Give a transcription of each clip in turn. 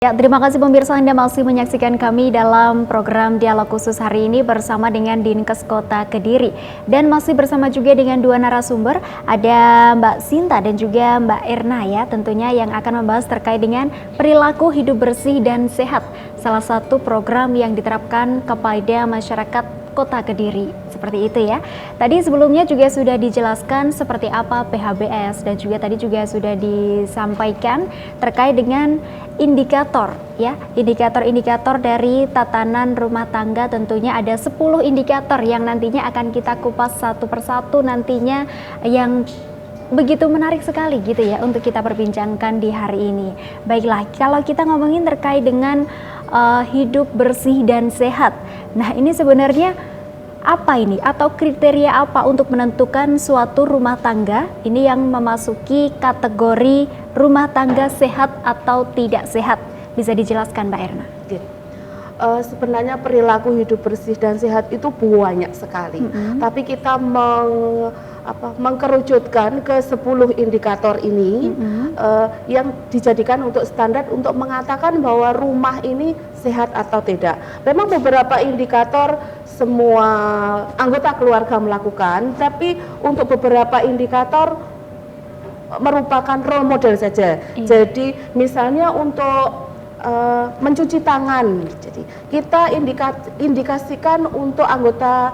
Ya, terima kasih pemirsa, Anda masih menyaksikan kami dalam program Dialog Khusus hari ini bersama dengan Dinkes Kota Kediri. Dan masih bersama juga dengan dua narasumber, ada Mbak Sinta dan juga Mbak Erna ya, tentunya yang akan membahas terkait dengan perilaku hidup bersih dan sehat. Salah satu program yang diterapkan kepada masyarakat Kota Kediri, seperti itu ya. Tadi sebelumnya juga sudah dijelaskan seperti apa PHBS dan juga tadi juga sudah disampaikan terkait dengan indikator ya, indikator-indikator dari tatanan rumah tangga. Tentunya ada 10 indikator yang nantinya akan kita kupas satu persatu nantinya, yang begitu menarik sekali gitu ya untuk kita perbincangkan di hari ini. Baiklah, kalau kita ngomongin terkait dengan hidup bersih dan sehat. Nah, ini sebenarnya apa ini atau kriteria apa untuk menentukan suatu rumah tangga ini yang memasuki kategori rumah tangga sehat atau tidak sehat? Bisa dijelaskan Mbak Erna? Sebenarnya perilaku hidup bersih dan sehat itu banyak sekali, tapi kita mengkerucutkan ke 10 indikator ini yang dijadikan untuk standar untuk mengatakan bahwa rumah ini sehat atau tidak. Memang beberapa indikator semua anggota keluarga melakukan, tapi untuk beberapa indikator merupakan role model saja. Jadi misalnya untuk mencuci tangan, jadi kita indikasikan untuk anggota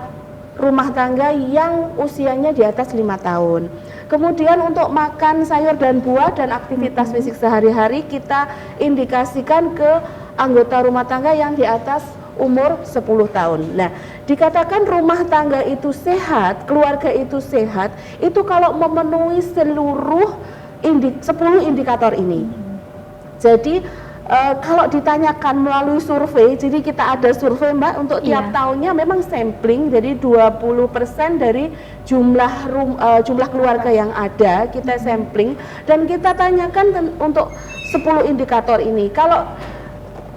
rumah tangga yang usianya di atas 5 tahun. Kemudian untuk makan sayur dan buah dan aktivitas fisik sehari-hari kita indikasikan ke anggota rumah tangga yang di atas umur 10 tahun. Nah, dikatakan rumah tangga itu sehat, keluarga itu sehat, itu kalau memenuhi seluruh 10 indikator ini. Jadi kalau ditanyakan melalui survei, jadi kita ada survei Mbak untuk tiap tahunnya, memang sampling, jadi 20% dari jumlah keluarga yang ada kita sampling dan kita tanyakan untuk 10 indikator ini. Kalau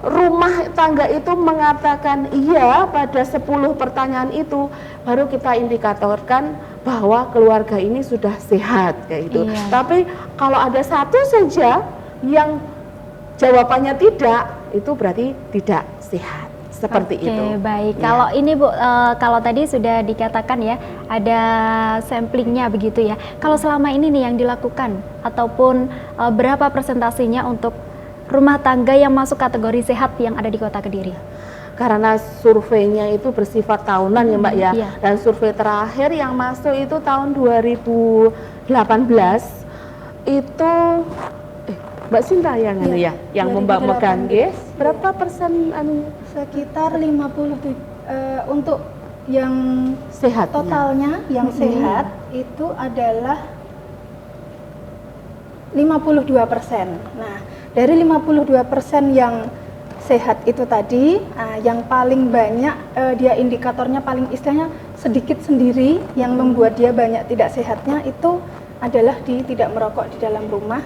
rumah tangga itu mengatakan iya pada 10 pertanyaan itu, baru kita indikatorkan bahwa keluarga ini sudah sehat kayak gitu. Tapi kalau ada satu saja yang jawabannya tidak, itu berarti tidak sehat. Seperti itu. Oke, baik. Ya. Kalau ini Bu, kalau tadi sudah dikatakan ya, ada samplingnya begitu ya. Kalau selama ini nih yang dilakukan ataupun berapa persentasinya untuk rumah tangga yang masuk kategori sehat yang ada di Kota Kediri? Karena surveinya itu bersifat tahunan ya Mbak ya. Dan survei terakhir yang masuk itu tahun 2018 itu Mbak Sinta yang yang memegang berapa persen sekitar 50 untuk yang sehat totalnya yang sehat itu adalah 52%. Nah, dari 52% yang sehat itu tadi, yang paling banyak dia indikatornya paling istilahnya sedikit sendiri yang membuat dia banyak tidak sehatnya itu adalah di tidak merokok di dalam rumah,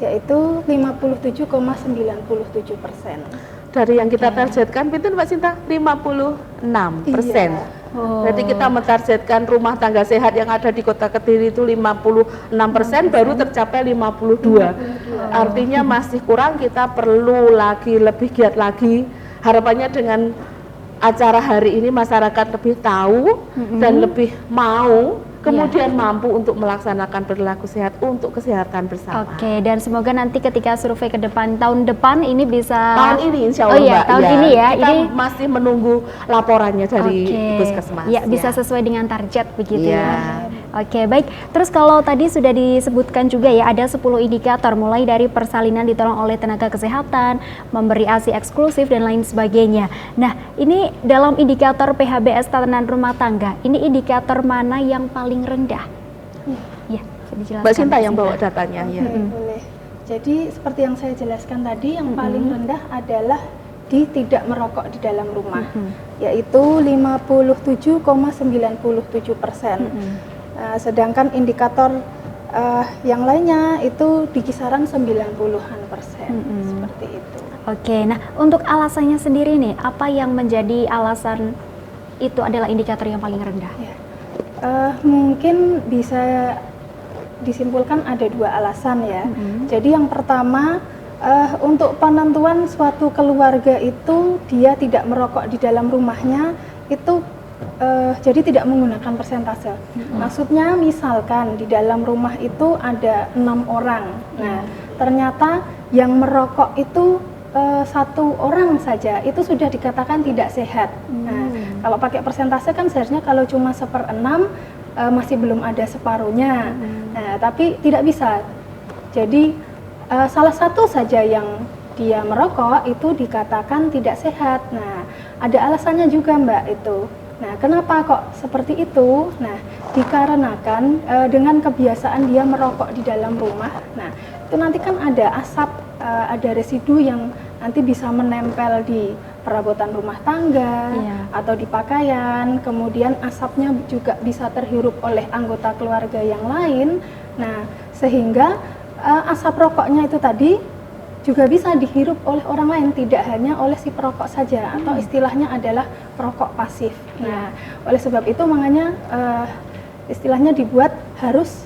yaitu 57,97%. Dari yang kita targetkan, pinten Mbak Sinta? 56%. Berarti kita mentargetkan rumah tangga sehat yang ada di Kota Kediri itu 56%, baru tercapai 52. Artinya masih kurang, kita perlu lagi lebih giat lagi. Harapannya dengan acara hari ini masyarakat lebih tahu dan lebih mau, kemudian mampu untuk melaksanakan perilaku sehat untuk kesehatan bersama. Oke, dan semoga nanti ketika survei ke depan, tahun depan ini bisa... Tahun ini insya Allah Mbak. Tahun ini ya. Kita masih menunggu laporannya dari Puskesmas. Ya, bisa sesuai dengan target begitu ya. Oke, baik. Terus kalau tadi sudah disebutkan juga ya, ada 10 indikator, mulai dari persalinan ditolong oleh tenaga kesehatan, memberi ASI eksklusif, dan lain sebagainya. Nah, ini dalam indikator PHBS tatanan rumah tangga, ini indikator mana yang paling rendah? Ya, bisa dijelaskan. Mbak Sinta yang bawa datanya. Boleh. Jadi seperti yang saya jelaskan tadi, yang paling rendah adalah di tidak merokok di dalam rumah, yaitu 57,97%. Sedangkan indikator yang lainnya itu di kisaran 90-an%, seperti itu. Oke, nah untuk alasannya sendiri nih, apa yang menjadi alasan itu adalah indikator yang paling rendah? Mungkin bisa disimpulkan ada 2 alasan ya. Jadi yang pertama Untuk penentuan suatu keluarga itu dia tidak merokok di dalam rumahnya itu jadi tidak menggunakan persentase. Maksudnya misalkan di dalam rumah itu ada 6 orang. Nah, ternyata yang merokok itu 1 orang saja itu sudah dikatakan tidak sehat. Nah, kalau pakai persentase kan seharusnya kalau cuma 1/6 masih belum ada separuhnya. Nah, tapi tidak bisa. Jadi salah satu saja yang dia merokok itu dikatakan tidak sehat. Nah, ada alasannya juga Mbak itu. Nah, kenapa kok seperti itu? Nah, dikarenakan dengan kebiasaan dia merokok di dalam rumah. Nah, itu nanti kan ada asap, ada residu yang nanti bisa menempel di perabotan rumah tangga atau di pakaian. Kemudian asapnya juga bisa terhirup oleh anggota keluarga yang lain. Nah, sehingga asap rokoknya itu tadi juga bisa dihirup oleh orang lain, tidak hanya oleh si perokok saja, atau istilahnya adalah perokok pasif. Nah, oleh sebab itu makanya istilahnya dibuat harus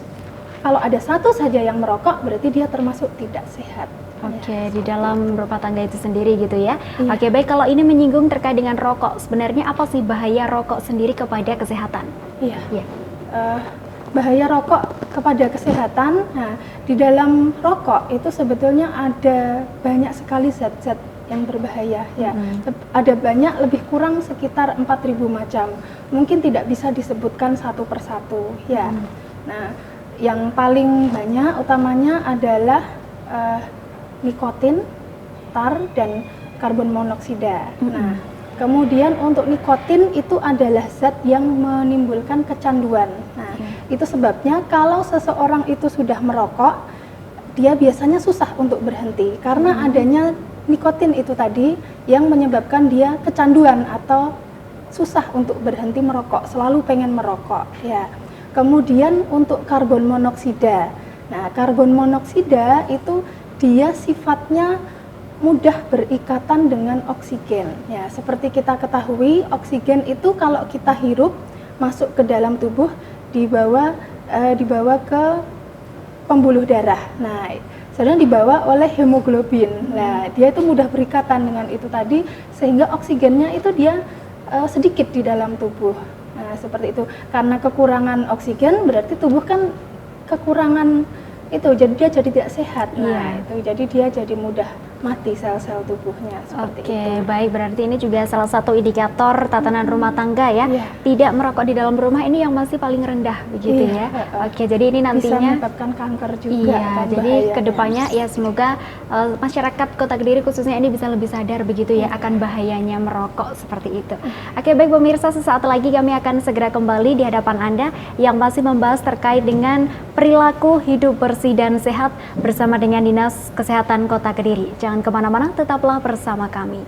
kalau ada 1 saja yang merokok berarti dia termasuk tidak sehat. Oke, di dalam rumah tangga itu sendiri gitu ya. Oke, baik, kalau ini menyinggung terkait dengan rokok, sebenarnya apa sih bahaya rokok sendiri kepada kesehatan? Iya. Bahaya rokok kepada kesehatan. Nah, di dalam rokok itu sebetulnya ada banyak sekali zat-zat yang berbahaya ya. Ada banyak, lebih kurang sekitar 4.000 macam. Mungkin tidak bisa disebutkan satu persatu ya. Nah, yang paling banyak utamanya adalah nikotin, tar, dan karbon monoksida. Nah, kemudian untuk nikotin itu adalah zat yang menimbulkan kecanduan. Nah, itu sebabnya kalau seseorang itu sudah merokok, dia biasanya susah untuk berhenti karena adanya nikotin itu tadi yang menyebabkan dia kecanduan atau susah untuk berhenti merokok, selalu pengen merokok ya. Kemudian untuk karbon monoksida. Nah, karbon monoksida itu dia sifatnya mudah berikatan dengan oksigen. Ya, seperti kita ketahui, oksigen itu kalau kita hirup masuk ke dalam tubuh dibawa ke pembuluh darah. Nah, sedang dibawa oleh hemoglobin. Nah, dia itu mudah berikatan dengan itu tadi sehingga oksigennya itu dia sedikit di dalam tubuh. Nah, seperti itu. Karena kekurangan oksigen berarti tubuh kan kekurangan itu, jadi dia jadi tidak sehat. Nah, itu jadi dia jadi mudah mati sel-sel tubuhnya seperti itu. Oke, baik, berarti ini juga salah satu indikator tatanan rumah tangga ya. Tidak merokok di dalam rumah ini yang masih paling rendah begitu ya. Oke, jadi ini nantinya bisa menyebabkan kanker juga. Jadi kedepannya ya semoga masyarakat Kota Kediri khususnya ini bisa lebih sadar begitu ya akan bahayanya merokok seperti itu. Oke, baik pemirsa, sesaat lagi kami akan segera kembali di hadapan Anda yang masih membahas terkait dengan perilaku hidup bersih dan sehat bersama dengan Dinas Kesehatan Kota Kediri. Jangan kemana-mana, tetaplah bersama kami.